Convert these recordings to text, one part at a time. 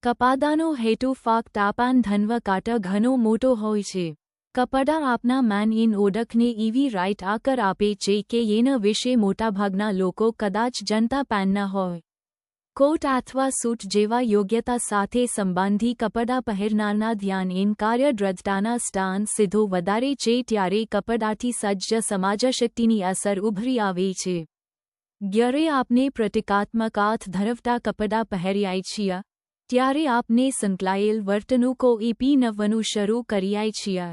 કપાદાનો હેતુ ફક્ત આપણ ધનવ કાટ ઘણો મોટો હોય છે. કપડા આપના મેન ઇન ઓળખને એવી રાઈટ આકર આપે છે કે એના વિશે મોટાભાગના લોકો કદાચ જનતા પેનના હોય. કોટ અથવા સૂટ જેવા યોગ્યતા સાથે સંબંધી કપડાં પહેરનારના ધ્યાન ઇન કાર્યદ્રઢતાના સ્થાન સીધો વધારે છે ત્યારે કપડાથી સજ્જ સમાજશક્તિની અસર ઉભરી આવે છે. જ્યારે આપને પ્રતિકાત્મક અર્થ ધરાવતા કપડાં પહેર્યા છીએ ત્યારે આપને સંકળાયેલ વર્તણૂકો નવવાનું શરૂ કર્યા છીએ.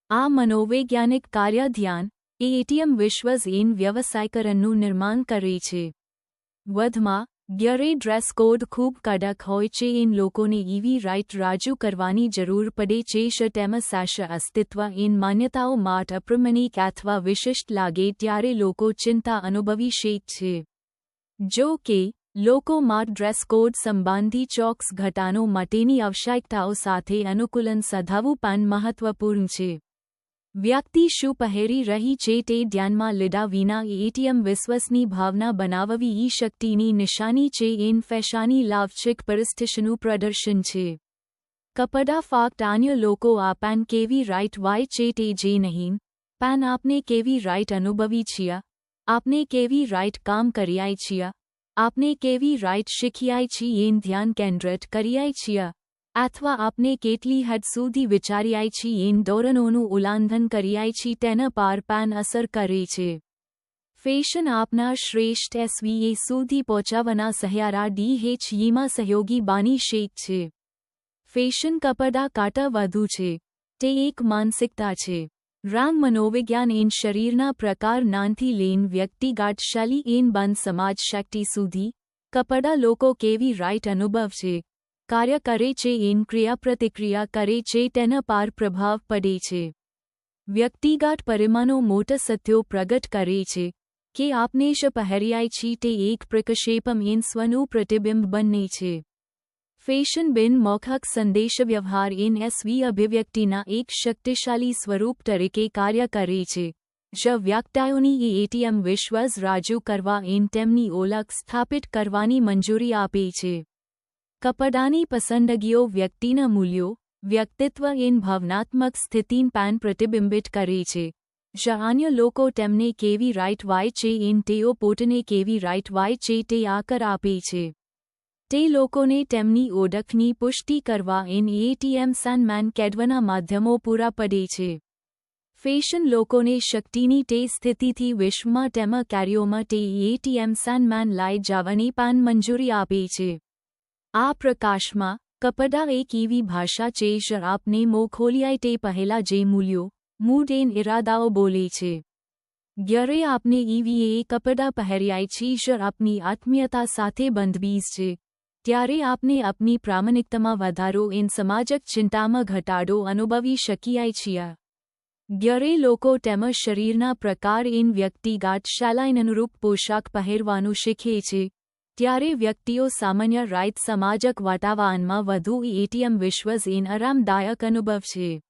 આ મનોવૈજ્ઞાનિક કાર્ય ધ્યાન એટીએમ વિશ્વસ ઇન વ્યવસાયકરણનું નિર્માણ કરે છે. વધમાં જ્યારે ડ્રેસ કોડ ખૂબ કડક હોય છે ઇન લોકોને એવી રાઈટ રજૂ કરવાની જરૂર પડે છે કે તેમાં સાશ અસ્તિત્વ ઇન માન્યતાઓ માટે અપ્રમાણિક અથવા વિશિષ્ટ લાગે ત્યારે લોકો ચિંતા અનુભવી શકે છે. જો કે લોકો માટે ડ્રેસ કોડ સંબંધી ચોક્કસ ઘટનાઓ માટેની આવશ્યકતાઓ સાથે અનુકૂલન સાધવું પણ મહત્વપૂર્ણ છે. વ્યક્તિ શું પહેરી રહી છે તે ધ્યાનમાં લીધા વિના એટીએમ વિશ્વાસની ભાવના બનાવવી એ શક્તિની નિશાની છે ઇન ફેશનની લાવચિક પરિસ્થિતિનું પ્રદર્શન છે. કપડાં ફક્ત અન્ય લોકો આપણ કેવી રાઈટ વાય છે તે જે નહીં પણ આપને કેવી રાઈટ અનુભવી છીએ, આપને કેવી રાઈટ કામ કર્યા છીએ, આપને કેવી રાઈટ શીખ્યા છીએ એન ધ્યાન કેન્દ્રિત કર્યા છીએ અથવા આપને કેટલી હદ સુધી વિચાર્યા છીએ એન ધોરણોનું ઉલ્લંઘન કર્યા છીએ તેના પર પણ અસર કરે છે. ફેશન આપના શ્રેષ્ઠ એસવીએ સુધી પહોંચવાના સહારા DHEમાં સહયોગી બની શકે છે. ફેશન કપડાં કાંટા વધુ છે. તે એક માનસિકતા છે. રંગ મનોવિજ્ઞાન એન શરીરના પ્રકાર નાનથી લઈને વ્યક્તિગત શૈલી એન બંધ સમાજ શક્તિ સુધી કપડાં લોકો કેવી રાઈટ અનુભવ છે, કાર્ય કરે છે એન ક્રિયાપ્રતિક્રિયા કરે છે તેના પર પ્રભાવ પડે છે. વ્યક્તિગત પરિમાણો મોટા સત્યો પ્રગટ કરે છે કે આપને શ પહેર્યા છીએ તે એક પ્રક્ષેપમ એન સ્વનું પ્રતિબિંબ બને છે. ફેશન બિન મૌખિક સંદેશવ્યવહાર એન એસવી અભિવ્યક્તિના એક શક્તિશાળી સ્વરૂપ તરીકે કાર્ય કરે છે જે વ્યક્તિઓની એટીએમ વિશ્વાસ રજૂ કરવા એન તેમની ઓળખ સ્થાપિત કરવાની મંજૂરી આપે છે. કપડાની પસંદગીઓ વ્યક્તિના મૂલ્યો, વ્યક્તિત્વ એન ભાવનાત્મક સ્થિતિને પણ પ્રતિબિંબિત કરે છે જે અન્ય લોકો તેમને કેવી રાઈટ વાય છે એન તેઓ પોતાને કેવી રાઈટ વાય છે તે આકાર આપે છે. તે લોકોને તેમની ઓળખની પુષ્ટિ કરવા એન એટીએમ સન્માન કેળવવાના માધ્યમો પૂરા પડે છે. ફેશન લોકોને શક્તિની તે સ્થિતિથી વિશ્વમાં તેમાં કાર્યોમાં તે એટીએમ સન્માન લઈ જવાની પણ મંજૂરી આપે છે. આ પ્રકાશમાં કપડાં એક એવી ભાષા છે જે આપને મોં ખોલ્યા તે પહેલાં જે મૂલ્યો, મૂડ એન ઇરાદાઓ બોલે છે. જ્યારે આપને એવી કપડાં પહેર્યા છે જે આપની આત્મીયતા સાથે બંધબીજ છે ત્યારે આપને આપની પ્રામાણિકતામાં વધારો એન સામાજિક ચિંતામાં ઘટાડો અનુભવી શક્યા છીએ. જ્યારે લોકો તેમજ શરીરના પ્રકાર એન વ્યક્તિગત શૈલીને અનુરૂપ પોશાક પહેરવાનું શીખે છે ત્યારે વ્યક્તિઓ સામાન્ય રાઈટ સામાજિક વાતાવરણમાં વધુ એટીએમ વિશ્વાસ એન આરામદાયક અનુભવ છે.